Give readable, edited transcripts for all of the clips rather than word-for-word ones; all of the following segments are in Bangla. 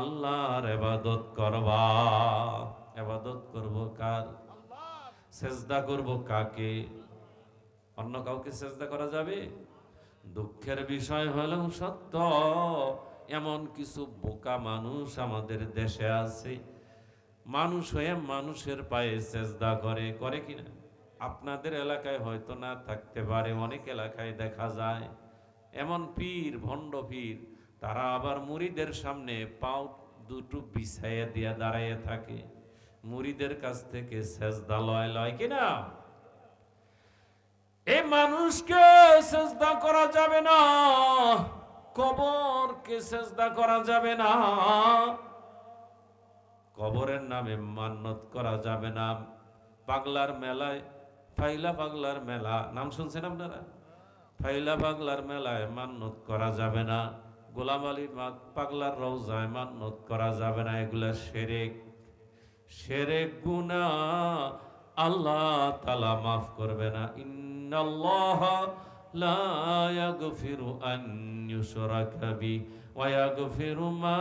আল্লাহর ইবাদত করবা। ইবাদত করব কার? সেজদা করব কাকে? অন্য কাউকে সেজদা করা যাবে? দুঃখের বিষয় হলেও সত্য, এমন কিছু বোকা মানুষ আমাদের দেশে আছে, মানুষ হয়ে মানুষের পায়ে সেজদা করে। করে কিনা? আপনাদের এলাকায় হয়তো না থাকতে পারে, অনেক এলাকায় দেখা যায় এমন পীর, ভণ্ড পীর, তারা আবার মুরিদের সামনে পাও দুটো বিছাইয়া দিয়া দাঁড়াইয়া থাকে, মুরিদের কাছ থেকে সেজদা লয়। লয় কিনা? এই মানুষকে সেজদা করা যাবে না, কবরকে সেজদা করা যাবে না, কবরের নামে মান্নত করা যাবে না। পাগলার মেলায়, ফাইলা পাগলার মেলা নাম শুনছেন আপনারা? ফাইলা পাগলার মেলায় মান্নত করা যাবে না, গোলাম আলী পাগলার রওজায় মান্নত করা যাবে না। এগুলা শিরক, শিরক গুনাহ, আল্লাহ তাআলা মাফ করবে না। ইন্নাল্লাহা লা ইয়াগফিরু আন ইউশরাকা বি ওয়া ইয়াগফিরু মা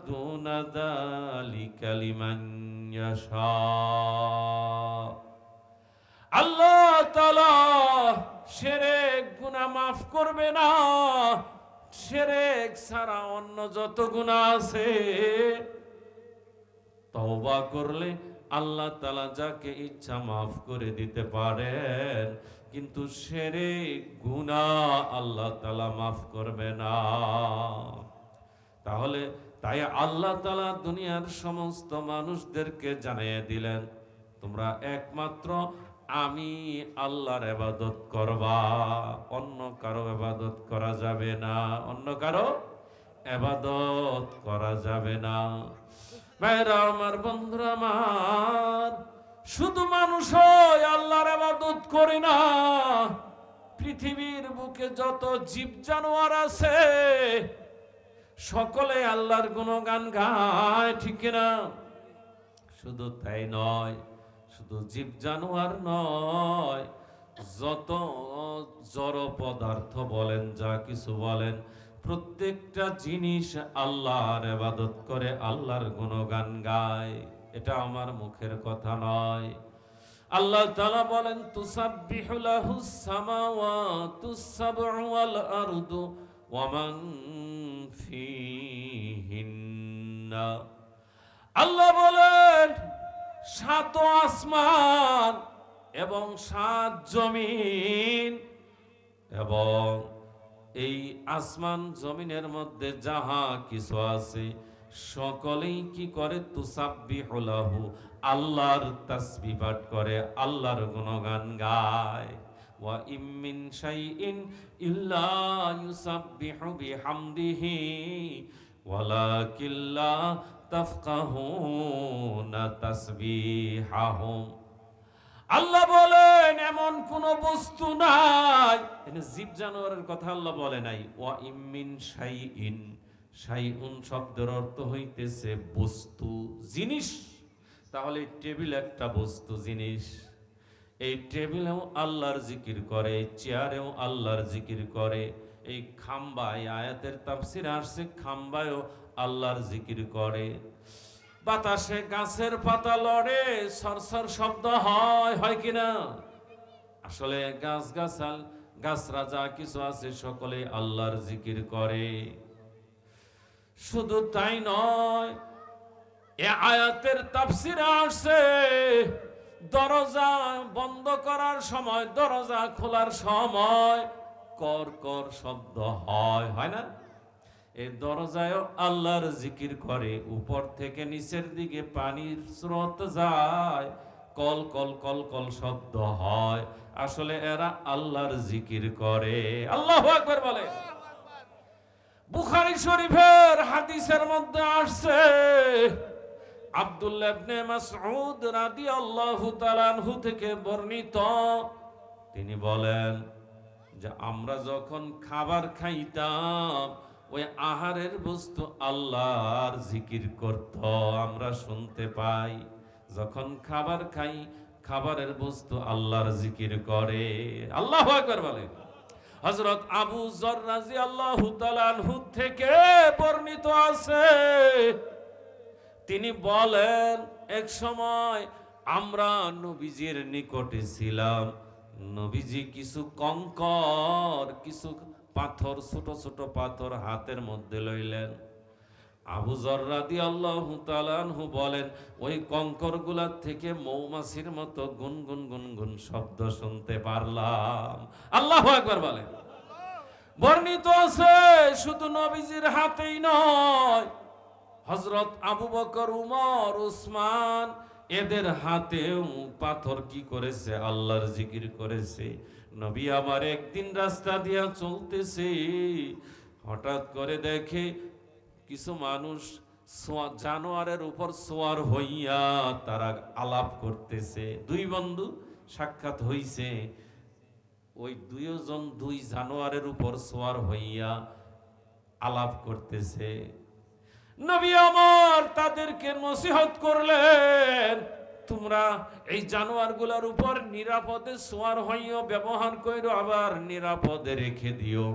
দুনা যালিকা লিমান ইয়াশা। আল্লাহ তাআলা শিরক গুনাহ মাফ করবে না। শিরক ছাড়া অন্য যত গুনাহ আছে তওবা করলে আল্লাহ তাআলা যাকে ইচ্ছা মাফ করে দিতে পারেন, কিন্তু শিরক গুনাহ আল্লাহ তাআলা মাফ করবে না। তাহলে তাই আল্লাহ তাআলা দুনিয়ার সমস্ত মানুষদেরকে জানিয়ে দিলেন, তোমরা একমাত্র আমি আল্লাহর ইবাদত করবা, অন্য কারো ইবাদত করা যাবে না, অন্য কারো ইবাদত করা যাবে না। ভাইরা আমার, বন্ধুরা আমার, শুধু মানুষ হয় আল্লাহর ইবাদত করে না, পৃথিবীর বুকে যত জীব জানোয়ার আছে সকলে আল্লাহর গুণগান গায়, ঠিক না? শুধু তাই নয়, শুধু জীব জানোয়ার নয়, যত জড় পদার্থ বলেন, যা কিছু বলেন, প্রত্যেকটা জিনিস আল্লাহর ইবাদত করে, আল্লাহর গুণগান গায়। এটা আমার মুখের কথা নয়। আল্লাহ তাআলা বলেন, তুসাব্বিহু লাহুস সামাওয়াতুস সাবউ ওয়াল আরদু ওয়া মান ফীহিন্না। আল্লাহ বলেন, সাত আসমান এবং সাত জমিন, এবং এই আসমান জমিনের মধ্যে যাহা কিছু আছে সকলেই কি করে? তুসাব্বিহু লাহু, আল্লাহর তাসবিহ পাঠ করে, আল্লাহর গুণগান গায়। ওয়া ইম মিন শাইইন ইল্লা ইউসাব্বিহু বিহামদিহি ওয়ালাকিন লা তাফকাহুনা তাসবিহাহুম। আল্লাহ বলেন, এমন কোন বস্তু নাই, এখানে জীব জানোয়ারের কথা আল্লাহ বলে নাই। ওয়া ইম মিন শাইইন, শাইউন শব্দের অর্থ হইতেছে বস্তু, জিনিস। তাহলে টেবিল একটা বস্তু, জিনিস। এই টেবিলেও আল্লাহর জিকির করে, চেয়ারেও আল্লাহর জিকির করে, এই খাম্বায়, আয়াতের তাফসিরে আসছে খাম্বায়ও আল্লাহর জিকির করে। বাতাসে গাছের পাতা লড়ে, সরসর শব্দ হয়, হয় কিনা? আসলে গাছ গাছাল, গাছরা যা কিছু আছে সকলে আল্লাহর জিকির করে। শুধু তাই নয়, এ আয়াতের তাফসিরে আসছে দরজা বন্ধ করার সময়, দরজা খোলার সময় কর কর শব্দ হয়, হয় না? এই দরজায়ও আল্লাহর জিকির করে। উপর থেকে নিচের দিকে পানির স্রোত যায়, কল কল কল কল শব্দ হয়, আসলে এরা আল্লাহর জিকির করে। আল্লাহু আকবার বলে। বুখারী শরীফের হাদিসের মধ্যে আসছে, আব্দুল্লাহ ইবনে মাসউদ রাদিয়াল্লাহু তাআলা আনহু থেকে বর্ণিত, তিনি বলেন যে আমরা যখন খাবার খাইতাম, ওই আহারের বস্তু আল্লাহর জিকির করত, আমরা শুনতে পাই। যখন খাবার খাই, খাবারের বস্তু আল্লাহর জিকির করে। আল্লাহু আকবার বলে। হযরত আবু যর রাদিয়াল্লাহু তাআলা আনহু থেকে বর্ণিত আছে, তিনি বলেন, এক সময় আমরা নবীজির নিকটে ছিলাম, নবীজি কিছু কঙ্কর, কিছু পাথর, ছোট ছোট পাথর হাতের মধ্যে লইলেন। আবু যর রাদিয়াল্লাহু তাআলা আনহু বলেন, ওই কঙ্করগুলা থেকে মৌমাছির মতো গুনগুন গুনগুন শব্দ শুনতে পারলাম। আল্লাহু আকবার বলেন। বর্ণিত আছে শুধু নবীজির হাতেই নয়, হযরত আবু বকর, উমর, উসমান এদের হাতেও পাথর কি করেছে? আল্লাহর জিকির করেছে। নবী আমার একদিন রাস্তা দিয়া চলতেছে, হঠাৎ করে দেখে কিছু মানুষ জানোয়ারের উপর সোয়ার হইয়া তারা আলাপ করতেছে। দুই বন্ধু সাক্ষাৎ হইছে, ওই দুইজন দুই জানোয়ারের উপর সোয়ার হইয়া আলাপ করতেছে। নবী আমার তাদেরকে নসিহত করলেন, তোমরা এই জানোয়ারগুলোর উপর নিরাপদে সোয়ার হইয়া ব্যবহার কইরো, আবার নিরাপদে রেখে দিও।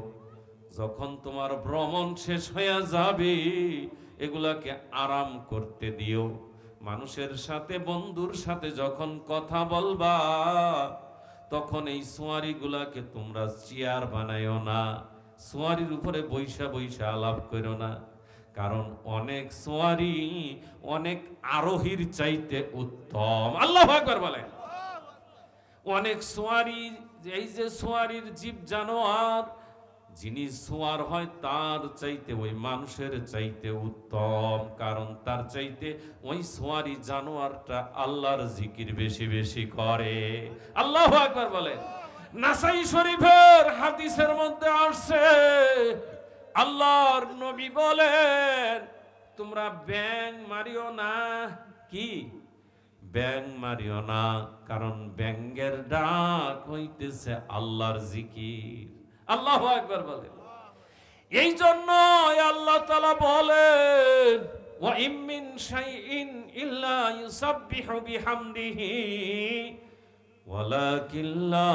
যখন তোমার ভ্রমণ শেষ হয়ে যাবে এগুলাকে আরাম করতে দিও। মানুষের সাথে, বন্ধুর সাথে যখন কথা বলবা তখন এই সোয়ারিগুলাকে তোমরা চেয়ার বানাইও না, সোয়ারির উপরে বৈশা বৈশা আলাপ করো না। কারণ অনেক সোয়ারি অনেক আরোহীর চাইতে উত্তম। আল্লাহু আকবার বলেন। অনেক সোয়ারি, এই যে সোয়ারির জীব জানোয়ার, যিনি সোয়ার হয় তার চাইতে ওই মানুষের চাইতে উত্তম। কারণ তার চাইতে ওই সোয়ারি জানোয়ারটা আল্লাহর জিকির বেশি বেশি করে। আল্লাহু আকবার বলেন। নাসাই শরীফের হাদিসের মধ্যে আসছে, আল্লাহর নবী বলেন, তোমরা ব্যাং মারিও না। কি? ব্যাং মারিও না, কারণ ব্যাঙের ডাক হইতেছে আল্লাহর জিকির। আল্লাহু আকবার বলেন। এই জন্য আল্লাহ তাআলা বলেন, ওয়া ইম মিন শাইইন ইল্লা ইউসাব্বিহু বিহামদিহি ওয়ালাকিন লা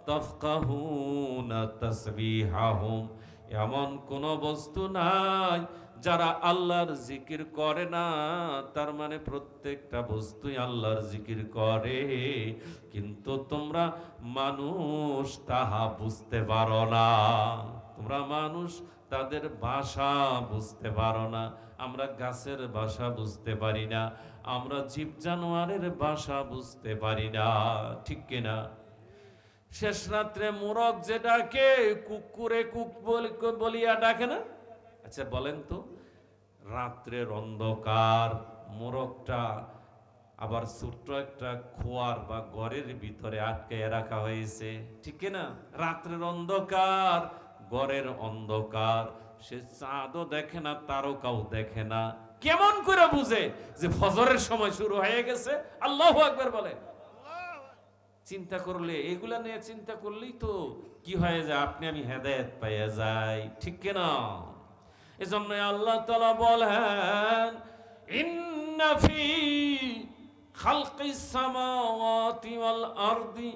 তাফকাহুনা তাসবিহাহুম। এমন কোন বস্তু নাই যারা আল্লাহর জিকির করে না। তার মানে প্রত্যেকটা বস্তুই আল্লাহর জিকির করে, কিন্তু তোমরা মানুষ তাহা বুঝতে পারো না। তোমরা মানুষ তাদের ভাষা বুঝতে পারো না। আমরা গাছের ভাষা বুঝতে পারি না, আমরা জীব জানোয়ারের ভাষা বুঝতে পারি না, ঠিক কিনা? শেষ রাত্রে মোরগ যেটাকে কুকুরে কুক বলিয়া ডাকে না? আচ্ছা বলেন তো, রাত্রের অন্ধকার মোরগটা আবার ছোট্ট একটা খোয়ার বা ঘরের ভিতরে আটকে রাখা হয়েছে, ঠিক না? রাত্রের অন্ধকার, ঘরের অন্ধকার, সে চাঁদও দেখে না, তারকাও দেখে না। কেমন করে বুঝে যে ফজরের সময় শুরু হয়ে গেছে? আল্লাহু আকবার বলে। চিন্তা করলে, এগুলা নিয়ে চিন্তা করলেই তো কি হয়ে যায়, আপনি আমি হেদায়েত পাইয়া যাই, ঠিক কিনা? এজন্য আল্লাহ তাআলা বলেন, ইন্না ফি খালকিস সামাওয়াতি ওয়াল আরদি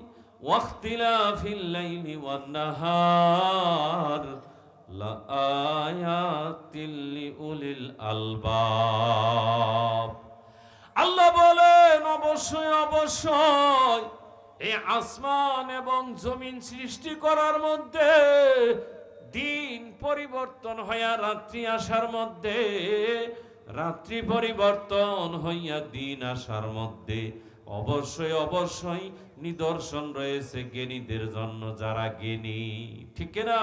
ওয়া ইখতিলাফিল লাইলি ওয়ান নাহার লাআয়াতিল লিউলিল আলবাব। আল্লাহ বলেন, অবশ্যই অবশ্যই এই আসমান এবং জমিন সৃষ্টি করার মধ্যে, দিন পরিবর্তন হইয়া রাত্রি আসার মধ্যে, রাত্রি পরিবর্তন হইয়া দিন আসার মধ্যে অবশ্যই অবশ্যই নিদর্শন রয়েছে জ্ঞানীদের জন্য, যারা জ্ঞানী, ঠিক না?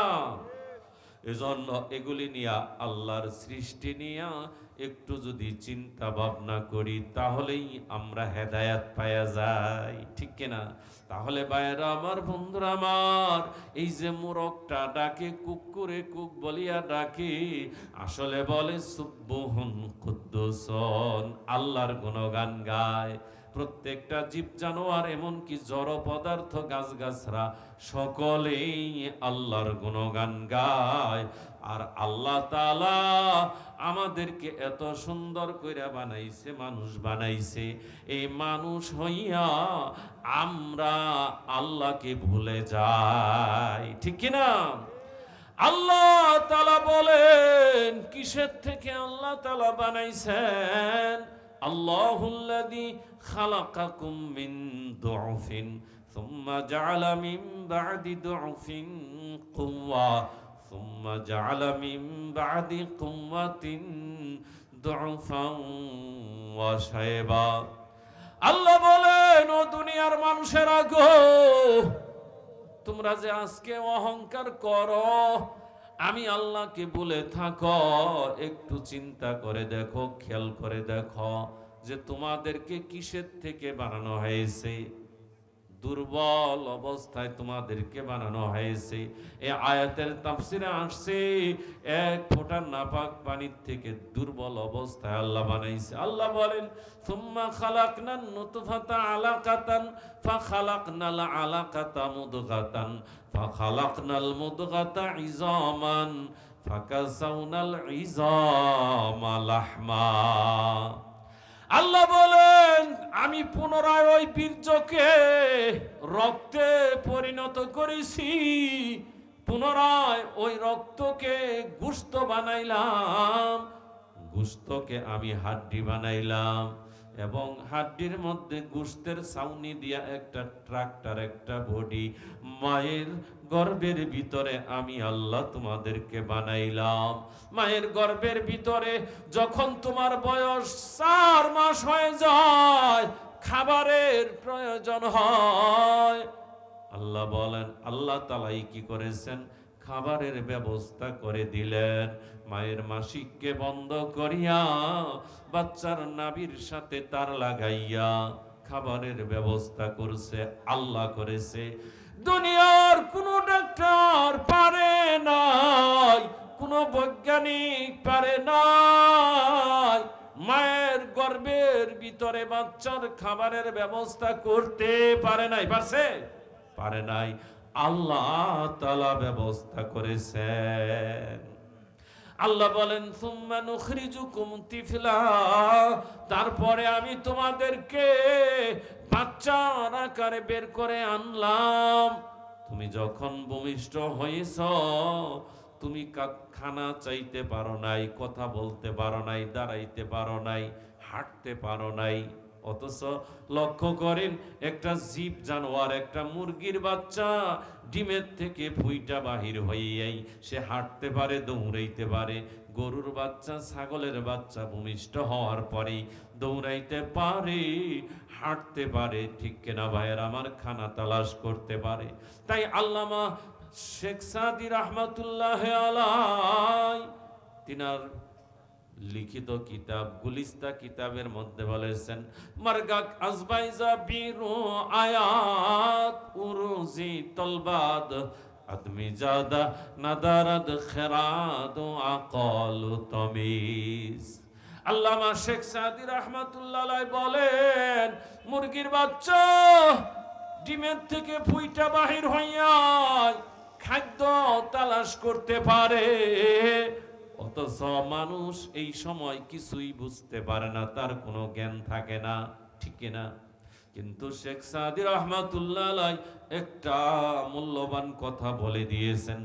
এজন্য এগুলি নিয়া, আল্লাহর সৃষ্টি নিয়া একটু যদি চিন্তা ভাবনা করি তাহলেই আমরা হেদায়েত পাওয়া যাই, ঠিক কিনা? তাহলে ভাইরা আমার, বন্ধুরা আমার, এই যে মোরগটা ডাকে কুকুরে কুক বলিয়া ডাকে, আসলে বলে সুবহুন কুদ্দুসুন, আল্লাহর গুণগান গায়। প্রত্যেকটা জীব জানোয়ার, এমনকি জড় পদার্থ, গাছগাছরা, সকলেই আল্লাহর গুণগান গায়। আর আল্লাহ তাআলা আমাদেরকে এত সুন্দর করে বানাইছে, মানুষ বানাইছে, এই মানুষ হইয়া আমরা আল্লাহকে ভুলে যাই, ঠিক কিনা? আল্লাহ তাআলা বলেন কিসের থেকে আল্লাহ তাআলা বানাইছেন? আল্লাহুল্লাযী খালাকাকুম মিন দুউফিন সুম্মা জাআলা মিন বা'দি দুউফিন কুওয়া সুম্মা জাআলা মিন বা'দি কুওয়াতিন দুউফান ওয়া শায়বা। আল্লাহ বলেন, ও দুনিয়ার মানুষেরা গো, তোমরা যে আজকে অহংকার করো, আমি আল্লাহকে বলে থাকো, একটু চিন্তা করে দেখো, খেয়াল করে দেখো যে তোমাদেরকে কিসের থেকে বানানো হয়েছে। দুর্বল অবস্থায় তোমাদেরকে বানানো হয়েছে। এই আয়াতের তাফসিরে আসছে এক ফোঁটা নাপাক পানির থেকে দুর্বল অবস্থায় আল্লাহ বানাইছে। আল্লাহ বলেন, সুম্মা খালাকনান নুতফাতা আলাকাতান ফাখালাকনাল আলাকাতা মুদগাতান ফাখালাকনাল মুদগাতা ইযামান ফাকাসাউনাল ইযামা লাহমা। আল্লাহ বলেন, আমি পুনরায় ওই বীর্যকে রক্তে পরিণত করেছি, পুনরায় ওই রক্তকে গোশত বানাইলাম, গোশতকে আমি হাড্ডি বানাইলাম, এবং হাড্ডির মধ্যে গোশতের ছাউনি দিয়া একটা ট্রাক্টর, একটা বডি মায়ের গর্ভের ভিতরে আমি আল্লাহ তোমাদেরকে বানাইলাম। মায়ের গর্ভের ভিতরে যখন তোমার বয়স 4 মাস হয়ে যায়, খাবারের প্রয়োজন হয়। আল্লাহ বলেন, আল্লাহ তাআলাই কি করেছেন? খাবারের ব্যবস্থা করে দিলেন। মায়ের মাসিককে বন্ধ করিয়া বাচ্চার নাভির সাথে তার লাগাইয়া খাবারের ব্যবস্থা করছে, আল্লাহ করেছে। দুনিয়ার কোন ডাক্তার পারে নাই, কোন বৈজ্ঞানিক পারে নাই মায়ের গর্ভের ভিতরে বাচ্চার খাবারের ব্যবস্থা করতে পারে নাই। পারছে? পারে নাই। আল্লাহ তাআলা ব্যবস্থা করেছেন। আল্লাহ বলেন, সুম্মা নুখরিজুকুম তিফলা, তারপরে আমি তোমাদেরকে বাচ্চার আকারে বের করে আনলাম। তুমি যখন ভূমিষ্ঠ হয়েছ, তুমি খানা চাইতে পারো নাই, কথা বলতে পারো নাই, দাঁড়াইতে পারো নাই, হাঁটতে পারো নাই। অথচ লক্ষ্য করেন, একটা জীব জানোয়ার, একটা মুরগির বাচ্চা ডিমের থেকে ফুইটা বাহির হইয়াই সে হাঁটতে পারে, দৌড়াইতে পারে। গরুর বাচ্চা, ছাগলের বাচ্চা ভূমিষ্ঠ হওয়ার পরেই দৌড়াইতে পারে, হাঁটতে পারে, ঠিক কিনা ভাইয়ের আমার? খানা তালাশ করতে পারে। তাই আল্লামা শেখ সাদি রাহমাতুল্লাহ আলাই তিনার লিখিত কিতাব গুলিস্তা কিতাবের মধ্যে বলেছেন, মারগাক আজবাইজা বিরু আয়াত উরুজি তলবাদ আদমি জাদা নাদারাদ খেরাদ আকাল তমিজ। আল্লামা শেখ সাদি রাহমাতুল্লাহ আলাই বলেন, মুরগির বাচ্চা ডিমের থেকে ফুইটা বাহির হইয়া খাদ্য তালাশ করতে পারে, অথচ মানুষ এই সময় কিছুই বুঝতে পারে না, তার কোনো জ্ঞান থাকে না, ঠিক না? কিন্তু শেখ সাদি রাহমাতুল্লাহ আলাই একটা মূল্যবান কথা বলে দিয়েছেন,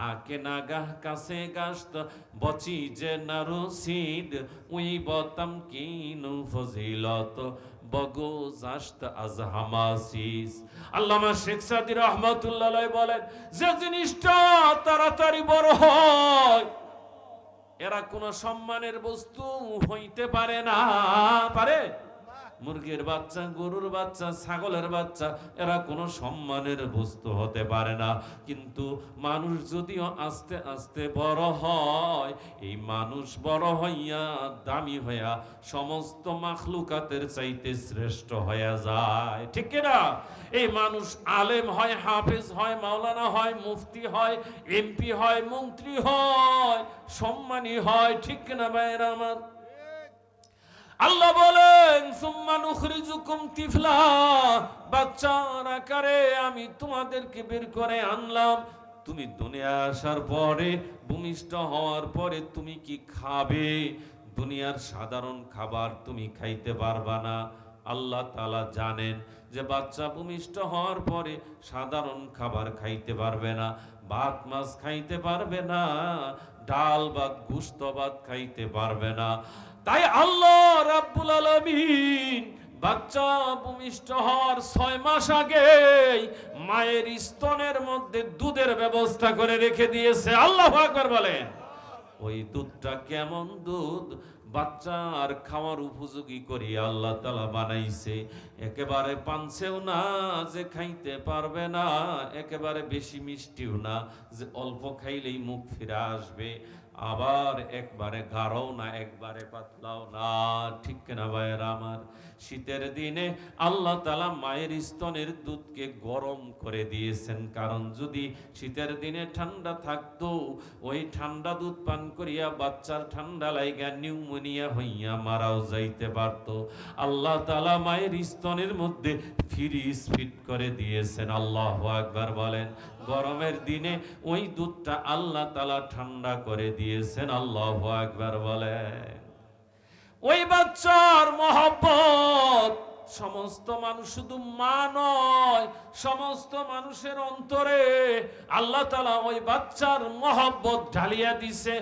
আকে নাগাহ কাছে গাস্ত বচি যে নারুসিদ উই বতাম কিনু ফজিলত বগো জাস্ত আজ হামাসিস। আল্লামা শেখ সাদি রাহমাতুল্লাহ আলাই বলেন, যে জিনিসটা তাড়াতাড়ি বড় হয় এরা কোন সম্মানের বস্তু হইতে পারে না। পারে? মুরগির বাচ্চা, গরুর বাচ্চা, ছাগলের বাচ্চা এরা কোনো সম্মানের বস্তু হতে পারে না। কিন্তু মানুষ যদিও আস্তে আস্তে বড় হয়, এই মানুষ বড় হইয়া দামি হইয়া সমস্ত মাখলুকাতের চাইতে শ্রেষ্ঠ হইয়া যায়, ঠিক কিনা? এই মানুষ আলেম হয়, হাফেজ হয়, মাওলানা হয়, মুফতি হয়, এমপি হয়, মন্ত্রী হয়, সম্মানী হয়, ঠিক কিনা ভাইরা আমার? আল্লাহ বলেন, সুম্মা নুখরিজুকুম তিফলা, বাচ্চার আকারে আমি তোমাদেরকে বের করে আনলাম। তুমি দুনিয়া আসার পরে, ভূমিষ্ঠ হওয়ার পরে তুমি কি খাবে? দুনিয়ার সাধারণ খাবার তুমি খাইতে পারবা না। আল্লাহ তাআলা জানেন যে বাচ্চা ভূমিষ্ঠ হওয়ার পরে সাধারণ খাবার খাইতে পারবে না। ভাত মাছ খাইতে পারবে না, ডাল ভাত গোশত ভাত খাইতে পারবে না। তাই আল্লাহ রাব্বুল আলামিন বাচ্চা ভূমিষ্ঠ হওয়ার 6 মাস আগে মায়ের স্তনের মধ্যে দুধের ব্যবস্থা করে রেখে দিয়েছে। আল্লাহু আকবার বলেন। ওই দুধটা কেমন দুধ, বাচ্চার খাওয়ার উপযোগী করি আল্লাহ তাআলা বানাইছে। একেবারে পানছেও না যে খাইতে পারবে না, একেবারে বেশি মিষ্টিও না যে অল্প খাইলেই মুখ ফিরে আসবে, আবার একবারে গাঢ়ও না একবারে পাতলাও না। ঠিক কিনা ভাইয়েরা আমার? শীতের দিনে আল্লাহ তাআলা মায়ের স্তনের দুধকে গরম করে দিয়েছেন, কারণ যদি শীতের দিনে ঠান্ডা থাকতো, ওই ঠান্ডা দুধ পান করিয়া বাচ্চার ঠান্ডা লাইগা নিউমোনিয়া হইয়া মারাও যাইতে পারত। আল্লাহ তাআলা মায়ের স্তনের মধ্যে ফ্রিজ ফিট করে দিয়েছেন। আল্লাহু আকবার বলেন। গরমের দিনে ওই দুধটা আল্লাহ তাআলা ঠান্ডা করে দিয়েছেন। আল্লাহু আকবার বলেন। ওই বাচ্চার মহব্বত সমস্ত মানুষ, শুধু মা নয়, সমস্ত মানুষের অন্তরে আল্লাহ তাআলা ওই বাচ্চার মহব্বত ঢালিয়া দিছে।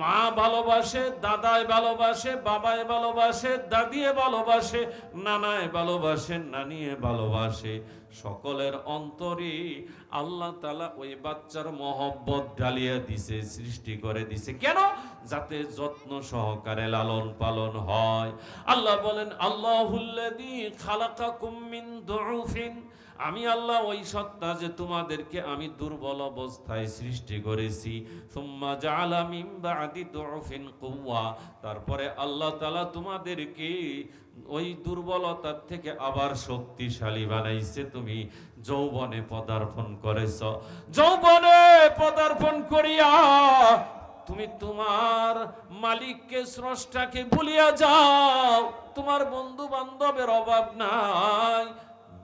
মা ভালোবাসে, দাদায় ভালোবাসে, বাবায় ভালোবাসে, দাদিয়ে ভালোবাসে, নানায় ভালোবাসে, নানিয়ে ভালোবাসে। সকলের অন্তরে আল্লাহ তাআলা ওই বাচ্চার মহব্বত ঢালিয়া দিছে, সৃষ্টি করে দিছে। কেন? যাতে যত্ন সহকারে লালন পালন হয়। আল্লাহ বলেন, আল্লাহুল্লাযী খালাকাকুম মিন দুউফিন, আমি আল্লাহ ওই সত্তা যে তোমাদেরকে আমি দুর্বল অবস্থায় সৃষ্টি করেছি। সুম্মা জাআলা মিন বাদি দুউফিন কুওয়া, তারপরে আল্লাহ তাআলা তোমাদেরকে ওই দুর্বলতার থেকে আবার শক্তিশালী বানাইছে। তুমি যৌবনে পদার্পণ করেছ। যৌবনে পদার্পণ করিয়া তুমি তোমার মালিককে, স্রষ্টাকে ভুলিয়া যাও। তোমার বন্ধু বান্ধবের অভাব নাই,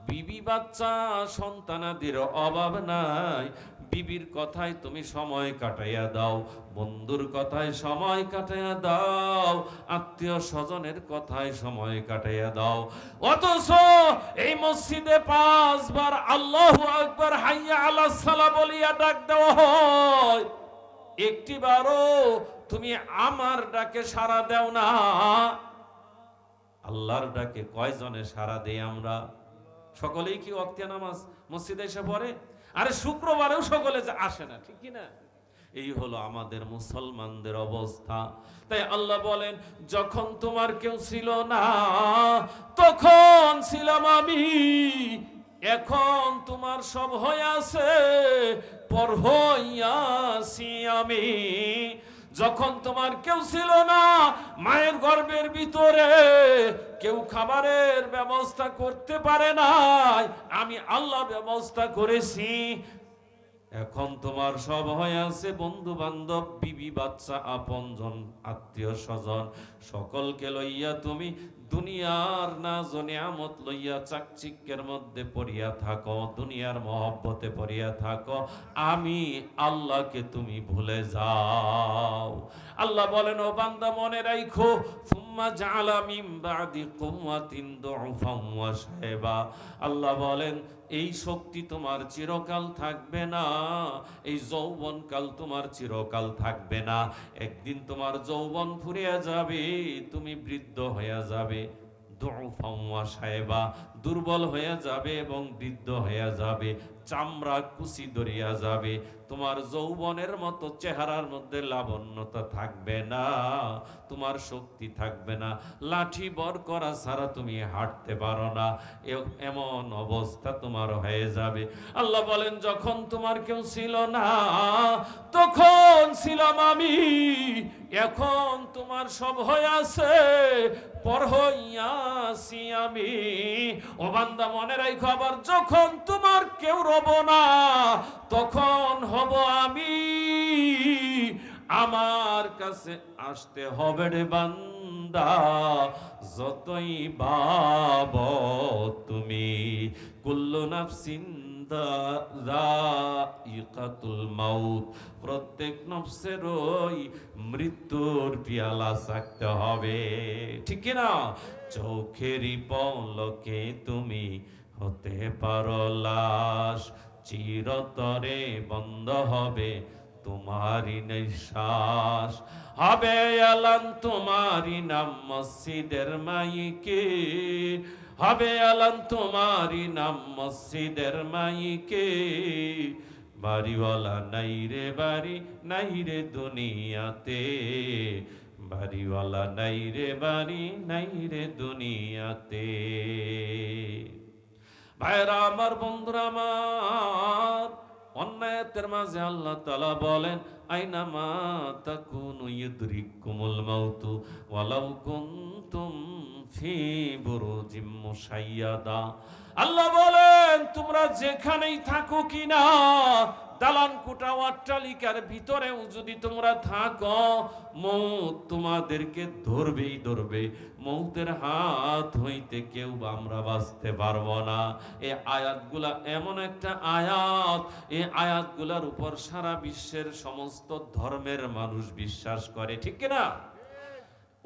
বিবি বাচ্চা সন্তানাদির অভাব নাই। বিবির কথায় তুমি সময় কাটাইয়া দাও, বন্ধুর কথায় সময় কাটাইয়া দাও, আত্মীয় স্বজনের কথায় সময় কাটাইয়া দাও। অথচ এই মসজিদে 5 বার আল্লাহু আকবার হাইয়া আলাস সালাহ বলিয়া ডাক দেওয়া হয়, একটিবারও তুমি আমার ডাকে সাড়া দাও না। আল্লাহর ডাকে কয়জনে সাড়া দেই আমরা? সকলেই কি ওয়াক্তে নামাজ মসজিদে এসে পড়ে? আরে শুক্রবারেও সকলে আসে না, ঠিক কি না? এই হলো আমাদের মুসলমানদের অবস্থা। তাই আল্লাহ বলেন, যখন তোমার কেউ ছিল না তখন ছিলাম আমি, এখন তোমার সব হয়ে আছে, পর হইয়াছি আমি। যখন তোমার কেউ ছিল না, মায়ের গর্ভের ভিতরে কেউ খাবারের ব্যবস্থা করতে পারে নাই, আমি আল্লাহ ব্যবস্থা করেছি। এখন তোমার সব হয়ে আছে, বন্ধু বান্ধব, বিবি বাচ্চা, আপনজন, আত্মীয় স্বজন, সকলকে লইয়া তুমি দুনিয়ার নাজ নিয়ামত লইয়া চাকচিক্যের মধ্যে পড়িয়া থাকো, দুনিয়ার মহব্বতে পড়িয়া থাকো, আমি আল্লাহকে তুমি ভুলে যাও। আল্লাহ বলেন, ও বান্দা মনে রাখো, সুম্মা জাআলা মিন বাদি কুওয়াতিন দুউফান ওয়া শায়বা। আল্লাহ বলেন, এই শক্তি তোমার চিরকাল থাকবে না, এই যৌবনকাল তোমার চিরকাল থাকবে না। একদিন তোমার যৌবন ফুরিয়ে যাবে, তুমি বৃদ্ধ হয়ে যাবে। দুউফান ওয়া শায়বা, দুর্বল হয়ে যাবে এবং বৃদ্ধ হয়ে যাবে, চামড়া কুচি ধরিয়া যাবে। তোমার যৌবনের মতো চেহারার মধ্যে লাবণ্যতা থাকবে না, তোমার শক্তি থাকবে না, লাঠি বর করা ছাড়া তুমি হাঁটতে পারো না, এমন অবস্থা তোমার হয়ে যাবে। আল্লাহ বলেন, যখন তোমার কেউ ছিল না তখন ছিলাম আমি, এখন তোমার সব হয়ে আছে, পর হইয়াছি আমি। ও বান্দা মনে রাখো, আবার যখন তোমার কেউ রব না তখন হব আমি। আমার কাছে আসতে হবে রে বান্দা, যতই ভাবো তুমি। কুল্লু নাফসিন যায়িকাতুল মাউত, প্রত্যেক নফসের ওই মৃত্যুর পিয়ালা চাখতে হবে, ঠিক না? চোখেরই পলকে তুমি হতে পারো লাশ, চিরতরে বন্ধ হবে তোমারি নিঃশ্বাস, হবে এলান তোমারি নাম মসজিদের মাইকে, হবে এলান তোমারি নাম মসজিদের মাইকে। বাড়িওয়ালা নাই রে বাড়ি, নাই রে দুনিয়াতে, বাড়িওয়ালা নাই রে বাড়ি, নাই রে দুনিয়াতে। ভাইরা আমার, বন্ধুরা আমার, অন্যায়ের মাঝে আল্লাহ তাআলা বলেন আইনামা তাকুনু ইউদরিকুমুল মাউতু ওয়ালাউ কুনতুম ফি বুরুজিম মুশাইয়াদা। আল্লাহ বলেন তোমরা যেখানেই থাকো কিনা, দালান কোঠা অট্টালিকার ভিতরেও যদি তোমরা থাকো, মৌত তোমাদেরকে ধরবেই ধরবে। মৌতের হাত হইতে কেউ আমরা বাঁচতে পারবো না। এই আয়াতগুলা এমন একটা আয়াত, এই আয়াতগুলার উপর সারা বিশ্বের সমস্ত ধর্মের মানুষ বিশ্বাস করে, ঠিক কিনা?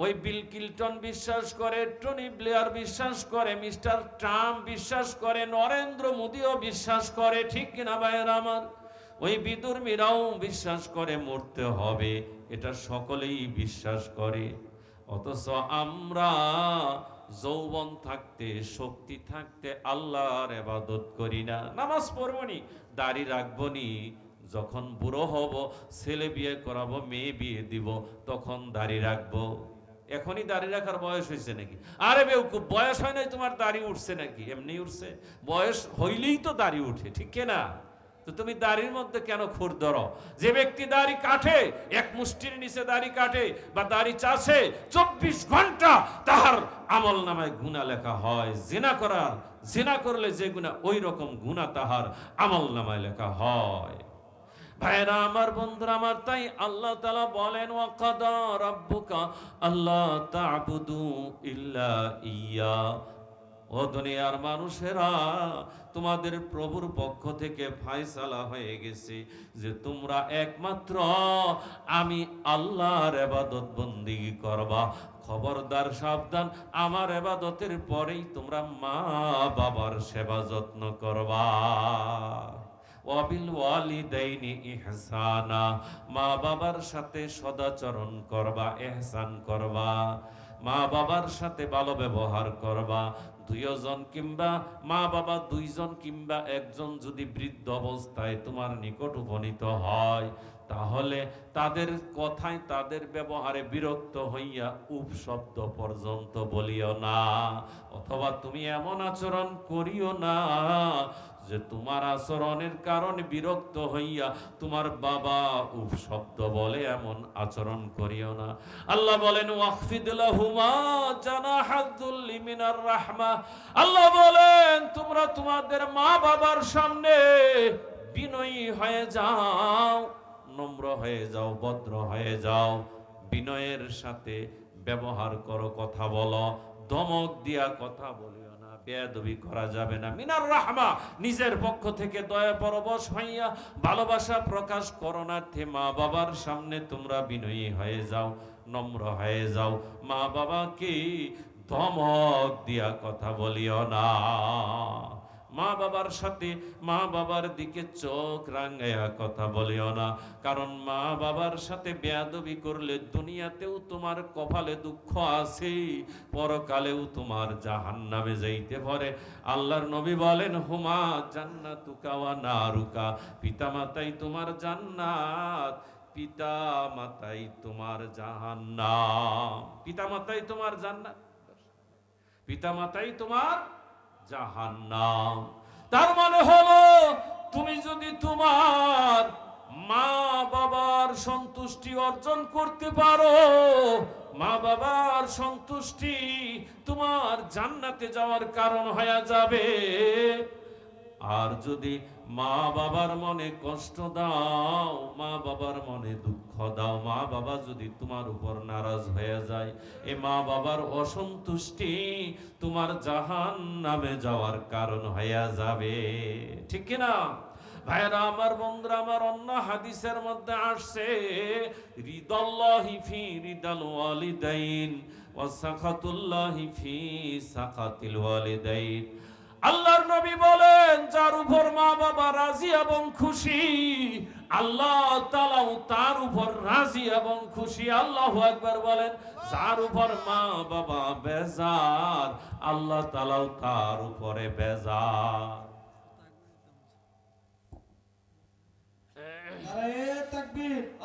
ওই বিল ক্লিন্টন বিশ্বাস করে, টনি ব্লেয়ার বিশ্বাস করে, মিস্টার ট্রাম্প বিশ্বাস করে, নরেন্দ্র মোদীও বিশ্বাস করে, ঠিক কিনা ভাইয়েরা আমার? ওই বিদুর্মীরাও বিশ্বাস করে মরতে হবে, এটা সকলেই বিশ্বাস করে। অথচ আমরা যৌবন থাকতে, শক্তি থাকতে আল্লাহর ইবাদত করি না। নামাজ পড়বনি, দাড়ি রাখবনি, যখন বুড়ো হব, ছেলে বিয়ে করাবো, মেয়ে বিয়ে দিব, তখন দাড়ি রাখবো। এখনই দাড়ি রাখার বয়স হয়েছে নাকি? আরে বেউকুফ, বয়স হয় নাই তোমার দাড়ি উঠছে নাকি? এমনি উঠছে? বয়স হইলেই তো দাড়ি উঠে, ঠিক কিনা? তো তুমি দাড়ির মধ্যে কেন খুর ধরো? যে ব্যক্তি দাড়ি কাটে, এক মুষ্টির নিচে দাড়ি কাটে বা দাড়ি চাষে, 24 ঘন্টা তাহার আমল নামায় গুনাহ লেখা হয়। জিনা করলে যে গুনাহ, ওই রকম গুনাহ তাহার আমল নামায় লেখা হয়। ভাইরা আমার, বন্ধুরা আমার, তাই আল্লাহ তাআলা বলেন ওয়াকাদা রাব্বুকা আল্লা তা'বুদু ইল্লা ইয়্যা। ও দুনিয়ার মানুষেরা, তোমাদের প্রভুর পক্ষ থেকে ফয়সালা হয়ে গেছে যে তোমরা একমাত্র আমি আল্লাহর ইবাদত বন্দেগী করবা। খবরদার, সাবধান, আমার ইবাদতের পরেই তোমরা মা বাবার সেবা যত্ন করবা। ওয়াবিল ওয়ালিদাইনি ইহসানা, মা বাবার সাথে সদাচরণ করবা, ইহসান করবা, মা বাবার সাথে ভালো ব্যবহার করবা। দুইজন কিংবা মা বাবা দুইজন কিংবা একজন যদি বৃদ্ধ অবস্থায় তোমার নিকট উপনীত হয়, তাহলে তাদের কথায়, তাদের ব্যবহারে বিরক্ত হইয়া উপ শব্দ পর্যন্ত বলিও না, অথবা তুমি এমন আচরণ করিও না যে তোমার আচরণের কারণে বিরক্ত হইয়া তোমার বাবা উপ শব্দ বলে, এমন আচরণ করিও না। আল্লাহ বলেন ওয়াখফিদ লাহুমা জানাহাযুল্লি মিনার রাহমা। আল্লাহ বলেন তোমরা তোমাদের মা বাবার সামনে বিনয়ী হয়ে যাও, নম্র হয়ে যাও, ভদ্র হয়ে যাও, বিনয়ের সাথে ব্যবহার করো, কথা বলো, ধমক দিয়া কথা বলিও না, বেয়াদবি করা যাবে না। মিনার রাহমা, নিজের পক্ষ থেকে দয়া পরবশ হইয়া ভালোবাসা প্রকাশ করো না। মা বাবার সামনে তোমরা বিনয়ী হয়ে যাও, নম্র হয়ে যাও, মা বাবাকে ধমক দিয়া কথা বলিও না। মা বাবার সাথে, মা বাবার দিকে চোখ রাঙাইয়া কথা বলিও না, কারণ মা বাবার সাথে বেয়াদবি করলে দুনিয়াতেও তোমার কপালে দুঃখ আছে, পরকালেও তোমার জাহান্নামে যাইতে পারে। আল্লাহর নবী বলেন হুমা জান্নাতুকা ওয়া নারুকা, পিতামাতাই তোমার জান্নাত, পিতামাতাই তোমার জাহান্নাম। পিতামাতাই তোমার জান্নাত, পিতামাতাই তোমার জাহান্নাম। তার মানে হলো, তুমি যদি তোমার মা বাবার সন্তুষ্টি অর্জন করতে পারো, মা বাবার সন্তুষ্টি তোমার জান্নাতে যাওয়ার কারণ হয়ে যাবে। আর যদি মা বাবার মনে কষ্ট দাও, মা বাবার মনে দুঃখ দাও, মা বাবা যদি তোমার উপর নারাজ হয়ে যায়, এ মা বাবার অসন্তুষ্টি তোমার জাহান্নামে যাওয়ার কারণ হয়ে যাবে, ঠিক কিনা? ভাইরা আমার, বন্ধুরা আমার, অন্য হাদিসের মধ্যে আসছে রিদাল্লাহি ফি রিদাল ওয়ালিদাইন ওয়া সাখাতুল্লাহি ফি সাখাতিল ওয়ালিদাইন। আল্লাহর নবী বলেন যার উপর মা বাবা রাজি এবং খুশি আল্লাহ তাআলাও তার উপর রাজি এবং খুশি। আল্লাহু আকবার বলেন। যার উপর মা বাবা বেজার আল্লাহ তাআলাও তার উপরে বেজার। নারায়ে তাকবীর।